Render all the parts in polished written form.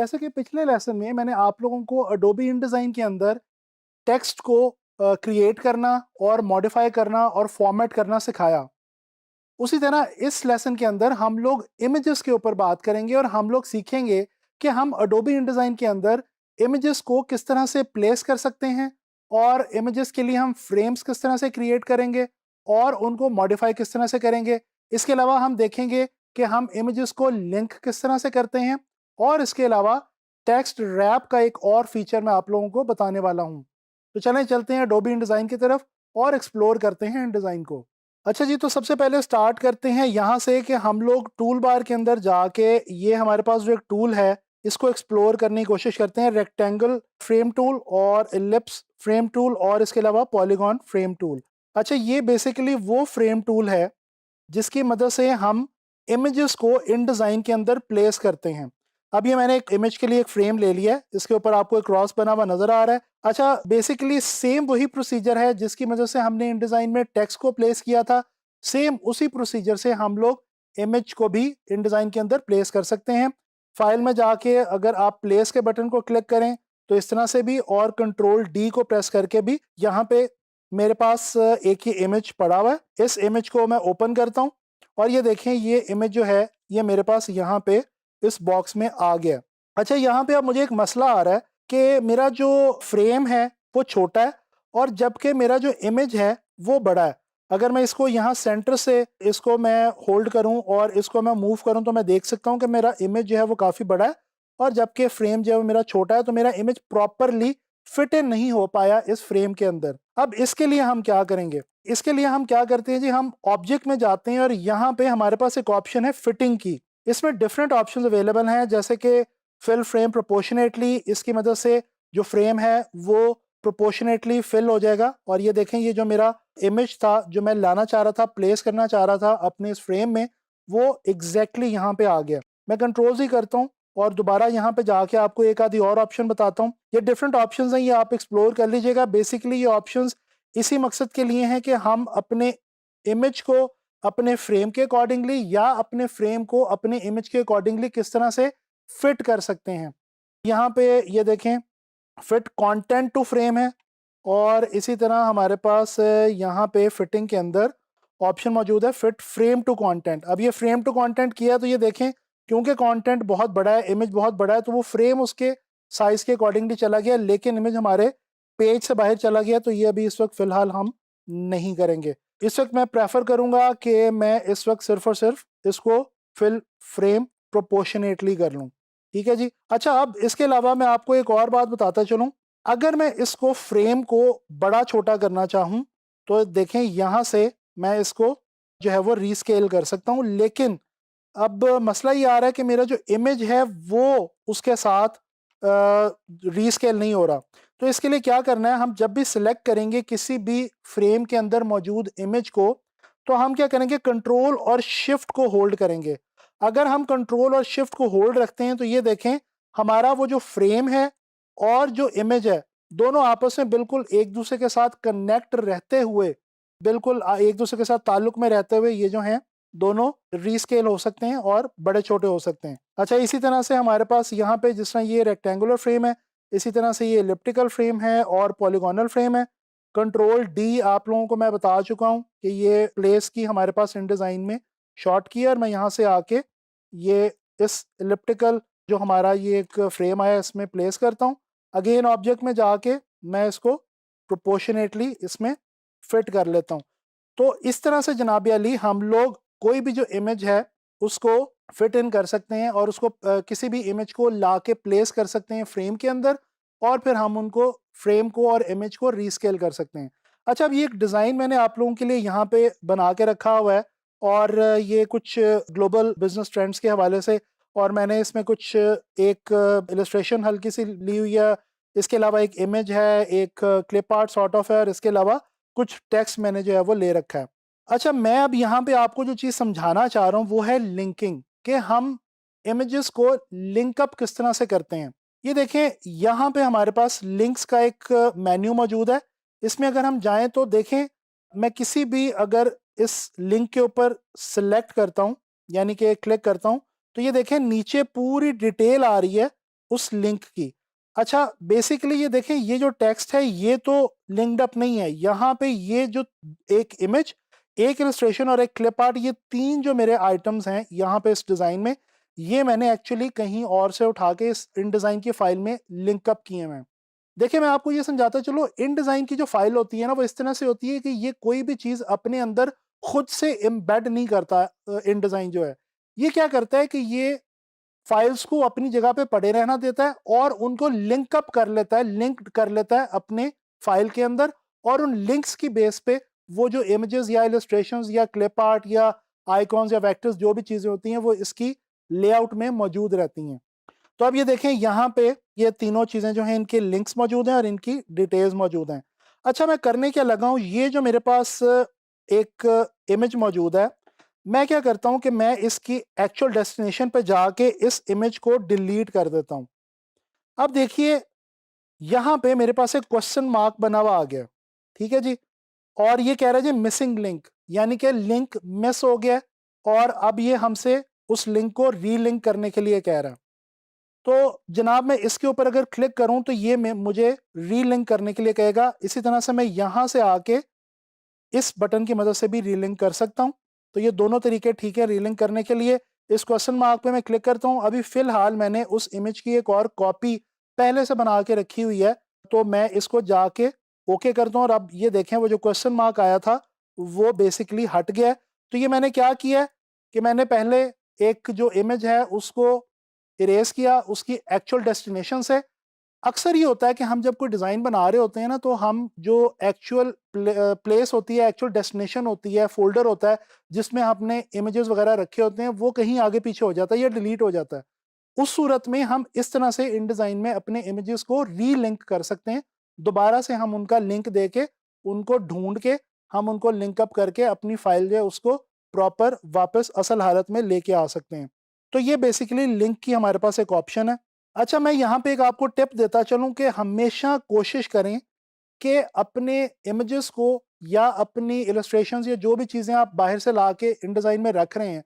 जैसे कि पिछले लेसन में मैंने आप लोगों को अडोबी InDesign के अंदर टेक्स्ट को क्रिएट करना और मॉडिफाई करना और फॉर्मेट करना सिखाया। उसी तरह इस लेसन के अंदर हम लोग इमेजेस के ऊपर बात करेंगे और हम लोग सीखेंगे कि हम अडोबी InDesign के अंदर इमेजेस को किस तरह से प्लेस कर सकते हैं और इमेजेस के लिए हम फ्रेम्स किस तरह से क्रिएट करेंगे और उनको मॉडिफाई किस तरह से करेंगे। इसके अलावा हम देखेंगे कि हम इमेजेस को लिंक किस तरह से करते हैं और इसके अलावा टेक्स्ट रैप का एक और फीचर मैं आप लोगों को बताने वाला हूं। तो चलें चलते हैं अडोबी InDesign की तरफ और एक्सप्लोर करते हैं InDesign को। अच्छा जी, तो सबसे पहले स्टार्ट करते हैं यहाँ से कि हम लोग टूल बार के अंदर जाके ये हमारे पास जो एक टूल है इसको एक्सप्लोर करने की कोशिश करते हैं। रेक्टेंगल फ्रेम टूल और इलिप्स फ्रेम टूल और इसके अलावा पॉलीगॉन फ्रेम टूल। अच्छा, ये बेसिकली वो फ्रेम टूल है जिसकी मदद से हम इमेजेस को InDesign के अंदर प्लेस करते हैं। अब ये मैंने एक इमेज के लिए एक फ्रेम ले लिया है, इसके ऊपर आपको एक क्रॉस बना हुआ नजर आ रहा है। अच्छा, बेसिकली सेम वही प्रोसीजर है जिसकी मदद से हमने InDesign में टेक्स्ट को प्लेस किया था। सेम उसी प्रोसीजर से हम लोग इमेज को भी InDesign के अंदर प्लेस कर सकते हैं। फाइल में जाके अगर आप प्लेस के बटन को क्लिक करें तो इस तरह से भी, और कंट्रोल D को प्रेस करके भी, यहाँ पे मेरे पास एक ही इमेज पड़ा हुआ है। इस इमेज को मैं ओपन करता हूँ और ये देखें, ये इमेज जो है ये मेरे पास यहाँ पे इस बॉक्स में आ गया। अच्छा, यहाँ पे अब मुझे एक मसला आ रहा है कि मेरा जो फ्रेम है वो छोटा है और जबकि मेरा जो इमेज है वो बड़ा है। अगर मैं इसको यहाँ सेंटर से इसको मैं होल्ड करूँ और इसको मैं मूव करूँ तो मैं देख सकता हूँ कि मेरा इमेज जो है वो काफ़ी बड़ा है और जबकि फ्रेम जो है वो मेरा छोटा है, तो मेरा इमेज प्रॉपरली फिट इन नहीं हो पाया इस फ्रेम के अंदर। अब इसके लिए हम क्या करेंगे? इसके लिए हम क्या करते हैं जी, हम ऑब्जेक्ट में जाते हैं और यहाँ पे हमारे पास एक ऑप्शन है फिटिंग की। इसमें डिफरेंट ऑप्शंस अवेलेबल हैं, जैसे कि फिल फ्रेम प्रोपोर्शनेटली। इसकी मदद से जो फ्रेम है वो प्रोपोर्शनेटली फिल हो जाएगा। और ये देखें, ये जो मेरा इमेज था जो मैं लाना चाह रहा था, प्लेस करना चाह रहा था अपने इस फ्रेम में, वो एग्जैक्टली यहाँ पे आ गया। मैं कंट्रोल ही करता हूँ और दोबारा यहाँ पे जाके आपको एक आधी और ऑप्शन बताता हूँ। ये डिफरेंट ऑप्शंस हैं, ये आप एक्सप्लोर कर लीजिएगा। बेसिकली ये ऑप्शंस इसी मकसद के लिए हैं कि हम अपने इमेज को अपने फ्रेम के अकॉर्डिंगली या अपने फ्रेम को अपने इमेज के अकॉर्डिंगली किस तरह से फिट कर सकते हैं। यहाँ पे ये देखें, फिट कंटेंट टू फ्रेम है और इसी तरह हमारे पास यहाँ पे फिटिंग के अंदर ऑप्शन मौजूद है फिट फ्रेम टू कंटेंट। अब ये फ्रेम टू कंटेंट किया तो ये देखें, क्योंकि कंटेंट बहुत बड़ा है, इमेज बहुत बड़ा है, तो वो फ्रेम उसके साइज के अकॉर्डिंगली चला गया, लेकिन इमेज हमारे पेज से बाहर चला गया। तो ये अभी इस वक्त फिलहाल हम नहीं करेंगे। इस वक्त मैं प्रेफर करूंगा कि मैं इस वक्त सिर्फ और सिर्फ इसको फिल फ्रेम प्रोपोर्शनेटली कर लूं। ठीक है जी। अच्छा, अब इसके अलावा मैं आपको एक और बात बताता चलूं। अगर मैं इसको फ्रेम को बड़ा छोटा करना चाहूं तो देखें, यहां से मैं इसको जो है वो रीस्केल कर सकता हूं, लेकिन अब मसला ये आ रहा है कि मेरा जो इमेज है वो उसके साथ रीस्केल नहीं हो रहा। तो इसके लिए क्या करना है, हम जब भी सिलेक्ट करेंगे किसी भी फ्रेम के अंदर मौजूद इमेज को, तो हम क्या करेंगे, कंट्रोल और शिफ्ट को होल्ड करेंगे। अगर हम कंट्रोल और शिफ्ट को होल्ड रखते हैं तो ये देखें, हमारा वो जो फ्रेम है और जो इमेज है दोनों आपस में बिल्कुल एक दूसरे के साथ कनेक्ट रहते हुए, बिल्कुल एक दूसरे के साथ ताल्लुक में रहते हुए ये जो हैं दोनों रीस्केल हो सकते हैं और बड़े छोटे हो सकते हैं। अच्छा, इसी तरह से हमारे पास यहाँ पे जिस तरह ये रेक्टेंगुलर फ्रेम है, इसी तरह से ये एलिप्टिकल फ्रेम है और पॉलीगोनल फ्रेम है। कंट्रोल डी आप लोगों को मैं बता चुका हूँ कि ये प्लेस की हमारे पास InDesign में शॉर्ट की है, और मैं यहाँ से आके ये इस एलिप्टिकल जो हमारा ये एक फ्रेम आया इसमें प्लेस करता हूँ। अगेन ऑब्जेक्ट में जाके मैं इसको प्रोपोर्शनेटली इसमें फिट कर लेता हूँ। तो इस तरह से जनाब अली हम लोग कोई भी जो इमेज है उसको फिट इन कर सकते हैं और उसको किसी भी इमेज को ला के प्लेस कर सकते हैं फ्रेम के अंदर, और फिर हम उनको फ्रेम को और इमेज को रीस्केल कर सकते हैं। अच्छा, अब ये एक डिज़ाइन मैंने आप लोगों के लिए यहाँ पे बना के रखा हुआ है, और ये कुछ ग्लोबल बिजनेस ट्रेंड्स के हवाले से, और मैंने इसमें कुछ एक इलस्ट्रेशन हल्की सी ली हुई है। इसके अलावा एक इमेज है, एक क्लिप आर्ट सॉर्ट ऑफ है, और इसके अलावा कुछ टेक्स्ट मैंने जो है वो ले रखा है। अच्छा, मैं अब यहाँ पे आपको जो चीज़ समझाना चाह रहा हूँ वो है लिंकिंग, कि हम इमेजेस को लिंक अप किस तरह से करते हैं। ये देखें, यहाँ पे हमारे पास लिंक्स का एक मेन्यू मौजूद है। इसमें अगर हम जाएं तो देखें, मैं किसी भी अगर इस लिंक के ऊपर सिलेक्ट करता हूँ, यानी कि क्लिक करता हूँ, तो ये देखें नीचे पूरी डिटेल आ रही है उस लिंक की। अच्छा, बेसिकली ये देखें, ये जो टेक्स्ट है ये तो लिंक्ड अप नहीं है, यहाँ पे ये जो एक इमेज, एक इलस्ट्रेशन और एक क्लिप आर्ट, ये 3 जो मेरे आइटम्स हैं यहाँ पे इस डिज़ाइन में, ये मैंने एक्चुअली कहीं और से उठा के इस इन डिज़ाइन की फाइल में लिंक अप किए हैं। देखिए, मैं आपको ये समझाता चलूँ, इन डिज़ाइन की जो फाइल होती है ना, वो इस तरह से होती है कि ये कोई भी चीज़ अपने अंदर खुद से एम्बेड नहीं करता। इन डिज़ाइन जो है, ये क्या करता है कि ये फाइल्स को अपनी जगह पे पड़े रहना देता है और उनको लिंक अप कर लेता है, लिंक्ड कर लेता है अपने फाइल के अंदर, और उन लिंक्स की बेस पे वो जो इमेजेस या इलस्ट्रेशंस या क्लिप आर्ट या आइकॉन्स या वेक्टर्स जो भी चीज़ें होती हैं, वो इसकी लेआउट में मौजूद रहती हैं। तो अब ये देखें, यहाँ पे ये तीनों चीज़ें जो हैं, इनके लिंक्स मौजूद हैं और इनकी डिटेल्स मौजूद हैं। अच्छा, मैं करने क्या लगा हूँ, ये जो मेरे पास एक इमेज मौजूद है, मैं क्या करता हूँ कि मैं इसकी एक्चुअल डेस्टिनेशन पे जाके इस इमेज को डिलीट कर देता हूँ। अब देखिए, यहाँ पे मेरे पास एक क्वेश्चन मार्क बना हुआ आ गया, ठीक है जी, और ये कह रहा है जी मिसिंग लिंक, यानी कि लिंक मिस हो गया और अब ये हमसे उस लिंक को रीलिंक करने के लिए कह रहा है। तो जनाब, मैं इसके ऊपर अगर क्लिक करूं तो ये मुझे रीलिंक करने के लिए कहेगा। इसी तरह से मैं यहाँ से आके इस बटन की मदद से भी रीलिंक कर सकता हूं। तो ये दोनों तरीके ठीक है रीलिंक करने के लिए। इस क्वेश्चन मार्क पे मैं क्लिक करता हूं। अभी फ़िलहाल मैंने उस इमेज की एक और कॉपी पहले से बना के रखी हुई है, तो मैं इसको जाके ओके करता हूँ और अब ये देखें, वो जो क्वेश्चन मार्क आया था वो बेसिकली हट गया है। तो ये मैंने क्या किया है कि मैंने पहले एक जो इमेज है उसको इरेज किया उसकी एक्चुअल डेस्टिनेशन से। अक्सर ये होता है कि हम जब कोई डिज़ाइन बना रहे होते हैं ना, तो हम जो एक्चुअल प्लेस होती है, एक्चुअल डेस्टिनेशन होती है, फ़ोल्डर होता है जिसमें हमने इमेजेस वगैरह रखे होते हैं, वो कहीं आगे पीछे हो जाता है या डिलीट हो जाता है। उस सूरत में हम इस तरह से इन डिज़ाइन में अपने इमेजेस को रीलिंक कर सकते हैं। दोबारा से हम उनका लिंक देके, उनको ढूँढ के, हम उनको लिंक अप करके अपनी फ़ाइल जो है उसको प्रॉपर वापस असल हालत में लेके आ सकते हैं। तो ये बेसिकली लिंक की हमारे पास एक ऑप्शन है। अच्छा, मैं यहाँ पे एक आपको टिप देता चलूँ कि हमेशा कोशिश करें कि अपने इमेजेस को या अपनी इलस्ट्रेशंस या जो भी चीज़ें आप बाहर से ला के इन डिज़ाइन में रख रहे हैं,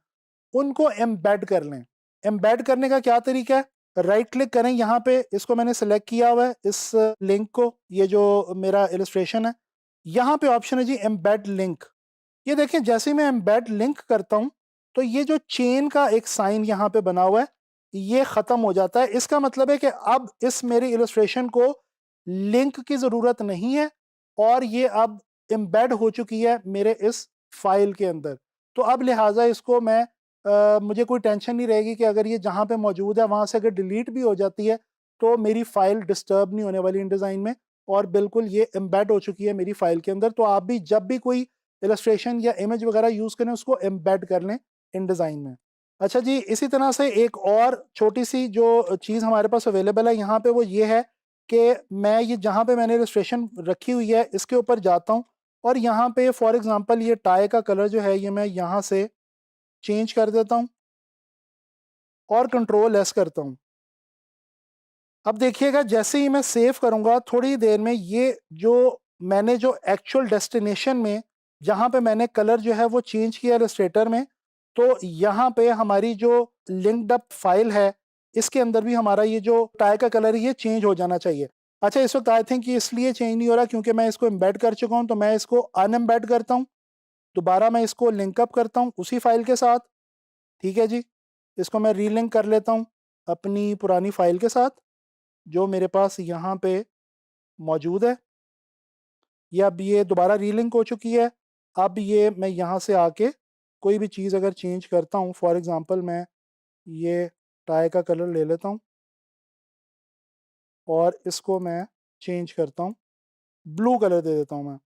उनको एम्बेड कर लें। एम्बेड करने का क्या तरीका है? राइट क्लिक करें यहाँ पे, इसको मैंने सेलेक्ट किया हुआ है इस लिंक को, ये जो मेरा इलस्ट्रेशन है। यहाँ पे ऑप्शन है जी एम्बेड लिंक। ये देखें, जैसे ही मैं एम्बेड लिंक करता हूँ, तो ये जो चेन का एक साइन यहाँ पे बना हुआ है, ये ख़त्म हो जाता है। इसका मतलब है कि अब इस मेरी इलस्ट्रेशन को लिंक की ज़रूरत नहीं है और ये अब एम्बेड हो चुकी है मेरे इस फाइल के अंदर। तो अब लिहाजा इसको मैं मुझे कोई टेंशन नहीं रहेगी कि अगर ये जहाँ पे मौजूद है वहाँ से अगर डिलीट भी हो जाती है, तो मेरी फ़ाइल डिस्टर्ब नहीं होने वाली इन डिज़ाइन में, और बिल्कुल ये एम्बेड हो चुकी है मेरी फ़ाइल के अंदर। तो आप भी जब भी कोई इलस्ट्रेशन या इमेज वगैरह यूज़ करें, उसको एम्बेड कर लें इन डिज़ाइन में। अच्छा जी, इसी तरह से एक और छोटी-सी जो चीज़ हमारे पास अवेलेबल है यहाँ पे, वो ये है कि मैं ये जहाँ पे मैंने इलस्ट्रेशन रखी हुई है, इसके ऊपर जाता हूँ और यहाँ पे फॉर एग्ज़ाम्पल ये टाई का कलर जो है, ये मैं यहाँ से चेंज कर देता हूँ और कंट्रोल एस करता हूँ। अब देखिएगा, जैसे ही मैं सेव करूँगा, थोड़ी देर में ये जो मैंने जो एक्चुअल डेस्टिनेशन में जहाँ पे मैंने कलर जो है वो चेंज किया इलस्ट्रेटर में, तो यहाँ पे हमारी जो लिंक्ड अप फाइल है, इसके अंदर भी हमारा ये जो टाई का कलर है ये चेंज हो जाना चाहिए। अच्छा, इस वक्त आई थिंक ये इसलिए चेंज नहीं हो रहा क्योंकि मैं इसको एम्बेड कर चुका हूँ, तो मैं इसको अनएम्बेड करता हूँ। दोबारा मैं इसको लिंक अप करता हूँ उसी फाइल के साथ। ठीक है जी, इसको मैं रीलिंक कर लेता हूँ अपनी पुरानी फाइल के साथ जो मेरे पास यहाँ पे मौजूद है। ये अब ये दोबारा रीलिंक हो चुकी है। अब ये मैं यहाँ से आके कोई भी चीज़ अगर चेंज करता हूँ, फॉर एग्ज़ाम्पल मैं ये टाई का कलर ले लेता हूँ और इसको मैं चेंज करता हूँ, ब्लू कलर दे देता हूँ मैं,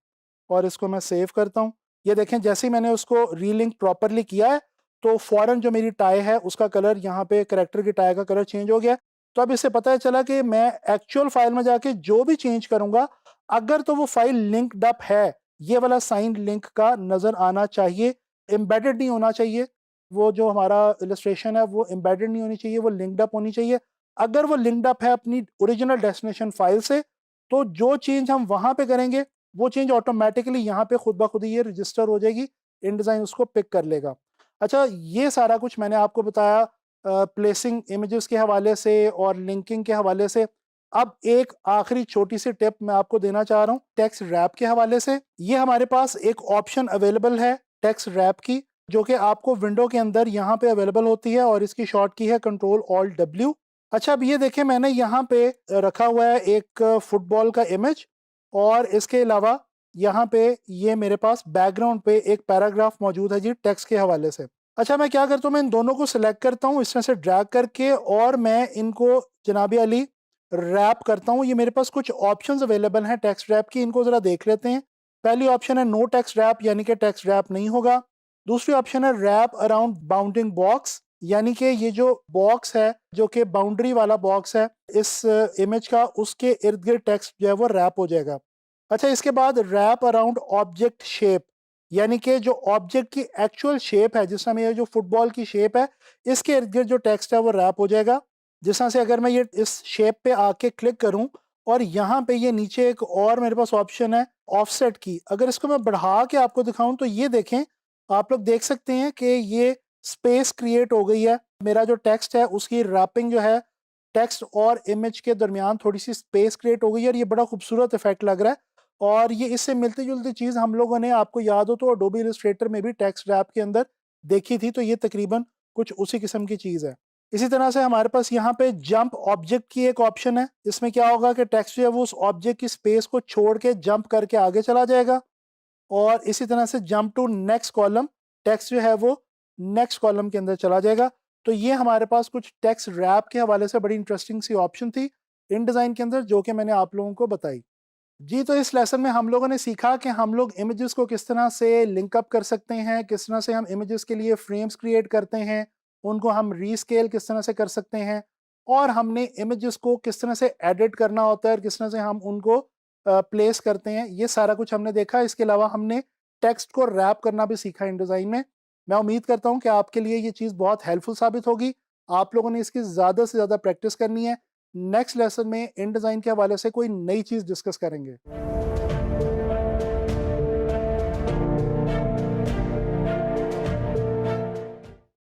और इसको मैं सेव करता हूँ। ये देखें, जैसे ही मैंने उसको रीलिंक प्रॉपरली किया है, तो फ़ौरन जो मेरी टाई है उसका कलर, यहाँ पे करैक्टर की टाई का कलर चेंज हो गया। तो अब इससे पता चला कि मैं एक्चुअल फ़ाइल में जाके जो भी चेंज करूँगा, अगर तो वो फ़ाइल लिंक्ड अप है, ये वाला साइन लिंक का नज़र आना चाहिए, एम्बेडेड नहीं होना चाहिए। वो जो हमारा इलस्ट्रेशन है वो एम्बेडेड नहीं होनी चाहिए, वो लिंक्ड अप होनी चाहिए। अगर वो लिंक्ड अप है अपनी ओरिजिनल डेस्टिनेशन फ़ाइल से, तो जो चेंज हम वहाँ पे करेंगे, वो चेंज ऑटोमेटिकली यहाँ पे खुद ब खुद ही ये रजिस्टर हो जाएगी, इनडिज़ाइन उसको पिक कर लेगा। अच्छा, ये सारा कुछ मैंने आपको बताया प्लेसिंग इमेजेस के हवाले से और लिंकिंग के हवाले से। अब एक आखिरी छोटी सी टिप मैं आपको देना चाह रहा हूँ टेक्स्ट रैप के हवाले से। ये हमारे पास एक ऑप्शन अवेलेबल है टेक्स्ट रैप की, जो कि आपको विंडो के अंदर यहाँ पे अवेलेबल होती है और इसकी शॉर्ट की है Ctrl+Alt+W। अच्छा, अब ये देखें मैंने यहाँ पे रखा हुआ है एक फुटबॉल का इमेज, और इसके अलावा यहाँ पे ये मेरे पास बैकग्राउंड पे एक पैराग्राफ मौजूद है जी टेक्स्ट के हवाले से। अच्छा, मैं क्या करता हूँ, मैं इन दोनों को सिलेक्ट करता हूँ इस तरह से ड्रैग करके, और मैं इनको जनाब अली रैप करता हूँ। ये मेरे पास कुछ ऑप्शंस अवेलेबल हैं टेक्स्ट रैप की, इनको ज़रा देख लेते हैं। पहली ऑप्शन है नो टेक्स्ट रैप, यानी कि टेक्स्ट रैप नहीं होगा। दूसरी ऑप्शन है रैप अराउंड बाउंडिंग बॉक्स, यानी कि ये जो बॉक्स है, जो कि बाउंड्री वाला बॉक्स है इस इमेज का, उसके इर्द गिर्द टेक्स्ट जो है वो रैप हो जाएगा। अच्छा, इसके बाद रैप अराउंड ऑब्जेक्ट शेप, यानी कि जो ऑब्जेक्ट की एक्चुअल शेप है, जिस समय ये जो फुटबॉल की शेप है, इसके इर्द गिर्द जो टेक्स्ट है वो रैप हो जाएगा। जिस तरह से अगर मैं ये इस शेप पे आके क्लिक करूं, और यहाँ पे ये नीचे एक और मेरे पास ऑप्शन है ऑफसेट की, अगर इसको मैं बढ़ा के आपको दिखाऊं तो ये देखें, आप लोग देख सकते हैं कि ये स्पेस क्रिएट हो गई है। मेरा जो टेक्स्ट है उसकी रैपिंग जो है, टेक्स्ट और इमेज के दरमियान थोड़ी सी स्पेस क्रिएट हो गई है, और ये बड़ा खूबसूरत इफेक्ट लग रहा है। और ये इससे मिलती जुलती चीज़ हम लोगों ने, आपको याद हो तो अडोबी इलस्ट्रेटर में भी टेक्स्ट रैप के अंदर देखी थी, तो ये तकरीबन कुछ उसी किस्म की चीज़ है। इसी तरह से हमारे पास यहाँ पे जंप ऑब्जेक्ट की एक ऑप्शन है। इसमें क्या होगा कि टेक्स्ट जो है वो उस ऑब्जेक्ट की स्पेस को छोड़ के जंप करके आगे चला जाएगा, और इसी तरह से jump to next column, text जो है वो नेक्स्ट कॉलम के अंदर चला जाएगा। तो ये हमारे पास कुछ टेक्स्ट रैप के हवाले से बड़ी इंटरेस्टिंग सी ऑप्शन थी इन डिज़ाइन के अंदर, जो कि मैंने आप लोगों को बताई जी। तो इस लेसन में हम लोगों ने सीखा कि हम लोग इमेजेस को किस तरह से लिंक अप कर सकते हैं, किस तरह से हम इमेजेस के लिए फ्रेम्स क्रिएट करते हैं, उनको हम रीस्केल किस तरह से कर सकते हैं, और हमने इमेजेस को किस तरह से एडिट करना होता है और किस तरह से हम उनको प्लेस करते हैं। ये सारा कुछ हमने देखा। इसके अलावा हमने टेक्स्ट को रैप करना भी सीखा इन डिज़ाइन में। मैं उम्मीद करता हूँ कि आपके लिए ये चीज़ बहुत हेल्पफुल साबित होगी। आप लोगों ने इसकी ज़्यादा से ज़्यादा प्रैक्टिस करनी है। नेक्स्ट लेसन में इन डिज़ाइन के हवाले से कोई नई चीज़ डिस्कस करेंगे।